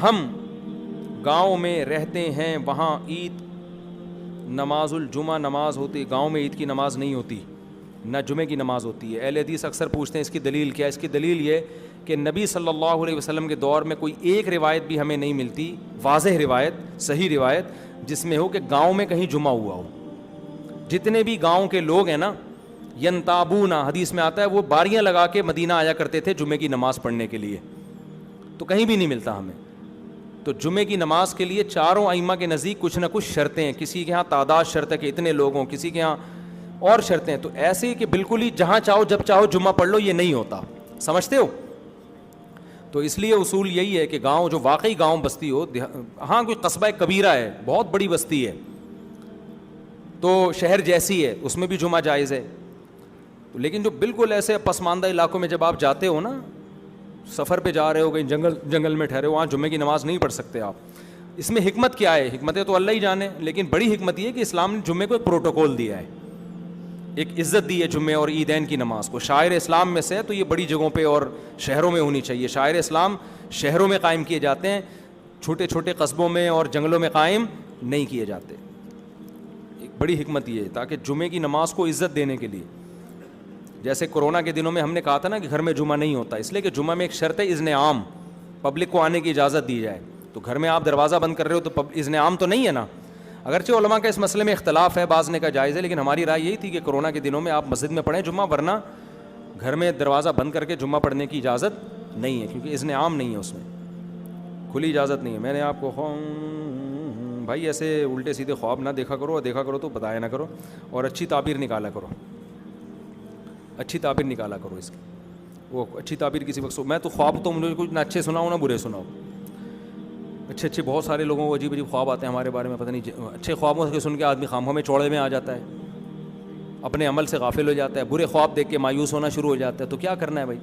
ہم گاؤں میں رہتے ہیں، وہاں عید نماز الجمعہ نماز ہوتی ہے، گاؤں میں عید کی نماز نہیں ہوتی، نہ جمعے کی نماز ہوتی ہے۔ اہل حدیث اکثر پوچھتے ہیں اس کی دلیل کیا ہے؟ اس کی دلیل یہ کہ نبی صلی اللہ علیہ وسلم کے دور میں کوئی ایک روایت بھی ہمیں نہیں ملتی، واضح روایت، صحیح روایت، جس میں ہو کہ گاؤں میں کہیں جمعہ ہوا ہو۔ جتنے بھی گاؤں کے لوگ ہیں نا، ینتابونا حدیث میں آتا ہے، وہ باریاں لگا کے مدینہ آیا کرتے تھے جمعے کی نماز پڑھنے کے لیے، تو کہیں بھی نہیں ملتا ہمیں۔ تو جمعے کی نماز کے لیے چاروں ائمہ کے نزدیک کچھ نہ کچھ شرطیں ہیں، کسی کے ہاں تعداد شرط ہے کہ اتنے لوگ ہوں، کسی کے ہاں اور شرطیں ہیں۔ تو ایسے کہ بالکل ہی جہاں چاہو جب چاہو جمعہ پڑھ لو، یہ نہیں ہوتا، سمجھتے ہو؟ تو اس لیے اصول یہی ہے کہ گاؤں جو واقعی گاؤں بستی ہو، ہاں کوئی قصبہ کبیرہ ہے، بہت بڑی بستی ہے تو شہر جیسی ہے، اس میں بھی جمعہ جائز ہے۔ لیکن جو بالکل ایسے پسماندہ علاقوں میں جب آپ جاتے ہو نا، سفر پہ جا رہے ہو، کہیں جنگل میں ٹھہرے ہو، وہاں جمعے کی نماز نہیں پڑھ سکتے آپ۔ اس میں حکمت کیا ہے؟ حکمتیں تو اللہ ہی جانے، لیکن بڑی حکمت یہ ہے کہ اسلام نے جمعے کو ایک پروٹوکول دیا ہے، ایک عزت دی ہے جمعے اور عیدین کی نماز کو۔ شاعر اسلام میں سے ہے تو یہ بڑی جگہوں پہ اور شہروں میں ہونی چاہیے۔ شاعر اسلام شہروں میں قائم کیے جاتے ہیں، چھوٹے چھوٹے قصبوں میں اور جنگلوں میں قائم نہیں کیے جاتے۔ ایک بڑی حکمت یہ ہے تاکہ جمعے کی نماز کو عزت دینے کے لیے، جیسے کورونا کے دنوں میں ہم نے کہا تھا نا کہ گھر میں جمعہ نہیں ہوتا، اس لیے کہ جمعہ میں ایک شرط ہے اذن عام، پبلک کو آنے کی اجازت دی جائے۔ تو گھر میں آپ دروازہ بند کر رہے ہو تو اذن عام تو نہیں ہے نا۔ اگرچہ علماء کا اس مسئلے میں اختلاف ہے، بعض نے کا جائز ہے، لیکن ہماری رائے یہی تھی کہ کورونا کے دنوں میں آپ مسجد میں پڑھیں جمعہ، ورنہ گھر میں دروازہ بند کر کے جمعہ پڑھنے کی اجازت نہیں ہے، کیونکہ اذن عام نہیں ہے، اس میں کھلی اجازت نہیں ہے۔ میں نے آپ کو بھائی ایسے الٹے سیدھے خواب نہ دیکھا کرو، اور دیکھا کرو تو بتایا نہ کرو، اور اچھی تعبیر نکالا کرو، اچھی تعبیر نکالا کرو اس کی۔ وہ اچھی تعبیر کسی وقت میں تو خواب تو مجھے کچھ نہ اچھے سناؤ نہ برے سناؤ، اچھے بہت سارے لوگوں کو عجیب عجیب خواب آتے ہیں ہمارے بارے میں، پتہ نہیں، اچھے خوابوں سے سن کے آدمی خامخواہ میں چوڑے میں آ جاتا ہے، اپنے عمل سے غافل ہو جاتا ہے، برے خواب دیکھ کے مایوس ہونا شروع ہو جاتا ہے۔ تو کیا کرنا ہے بھائی؟